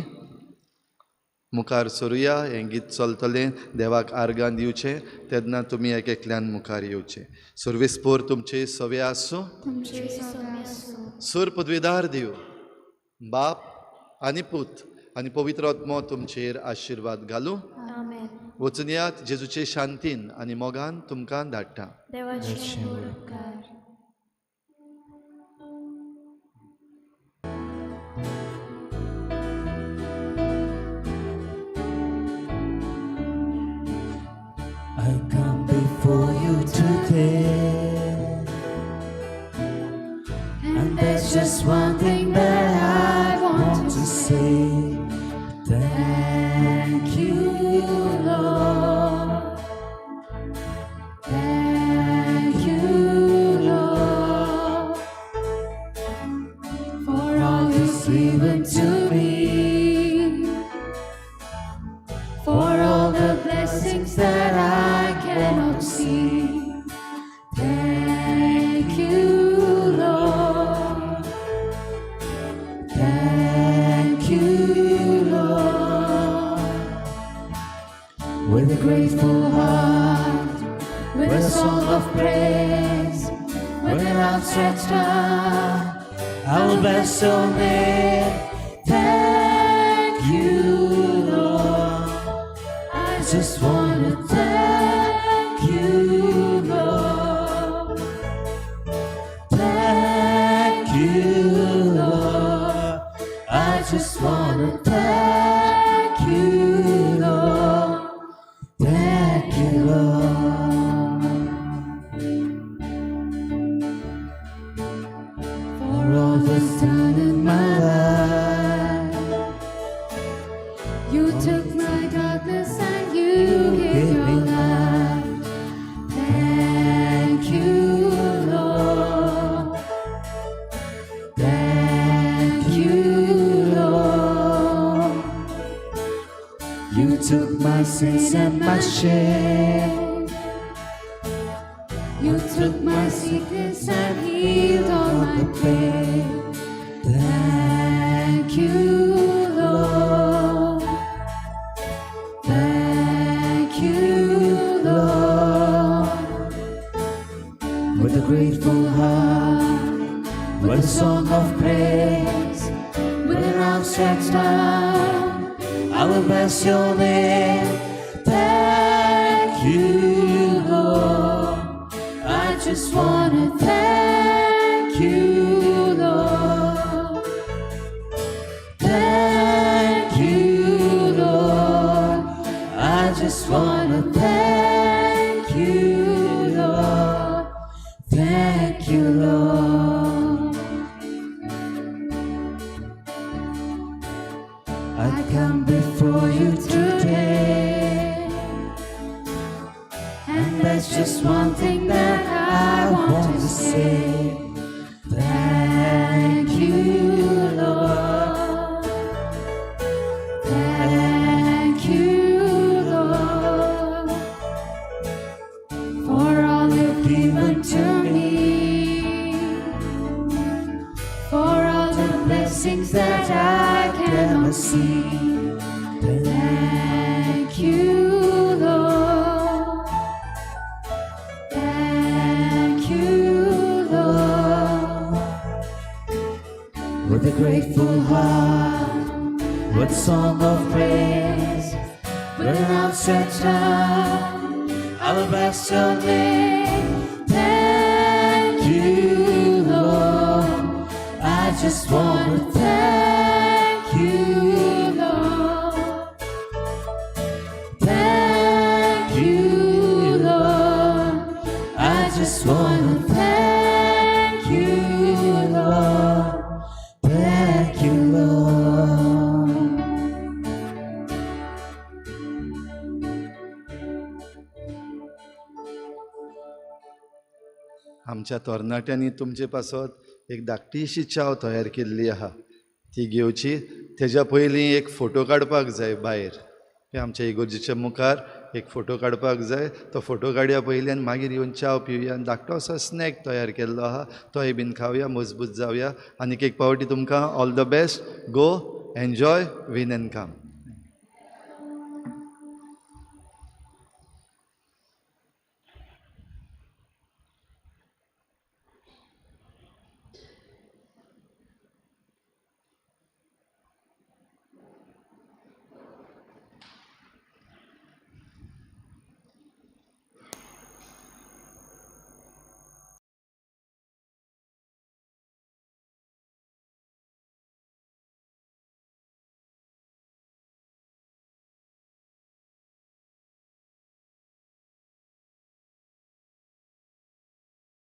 S3: मुखार सरुया. हें गीत चलतलें, देवाक आर्गां दिवचें तेन्ना तुमी एक एकल्यान मुखार येवचें. सर्वेस्पोर तुमचे सवे आसूं.
S2: तुमचे सगळे आसूं.
S3: सूर पदवीदार देव, बाप आनी पूत आनी पवित्र आत्मो तुमचेर आशिर्वाद घालूं.
S2: आमेन.
S3: वचून येयात जेजूचे शांतीन आनी मोगान तुमकां धाडटा.
S2: देवाचे गोड उपकार.
S10: I come before you today, and there's just one thing that I want to say. Thank you, Lord. Thank you, Lord, for all you've given to me, for all the blessings that I cannot see. Thank you, Lord. Thank you, Lord. With a grateful heart, with a song of praise, with an outstretched arm, I will bless your name. Thank you, Lord. I just want to thank you, Lord. Thank you, Lord. I just want to thank you, Lord. Thank you, Lord, for all that's done in my life. You took my darkness and you gave your light. Thank you, Lord. Thank you, Lord. You took my sins and my shame. You took my sickness and healed all my pain. Thank you, Lord. Thank you, Lord. grateful heart, with a song of praise, with an outstretched arm, I will bless your name. Thank you, Lord. I just wanna thank you, Lord. Thank you, Lord. I just wanna thank you, Lord. Thank you, Lord. I come before you today, and there's just one thing that I want to say. Thank you, Lord. Thank you, Lord, for all you've given to me, for all the blessings that I cannot see. Thank you, Lord. Thank you, Lord. With a grateful heart, with a song of praise, with an outstretched arm, I will bless your name. Thank you, Lord. I just want to thank you, Lord. Thank you, Lord. I just want to thank you, Lord. Thank you, Lord.
S3: आमच्या तरणाट्यांनी तुमचे पासत एक धाकटीशी चाव तयार केल्ली आहा ती घेवची. तेज्या पयलीं एक फोटो काडपाक जाय भायर. आमच्या इगोर्जीच्या मुखार एक फोटो काडपाक जाय. तो फोटो काडया पयलीं आनी मागीर येवन चाव पिवया. आनी धाकटो असो स्नॅक तयार केल्लो आहा तोय बीन खावया, मजबूत जावया. आनीक एक पावटी तुमकां all the best. Go, enjoy, win and come.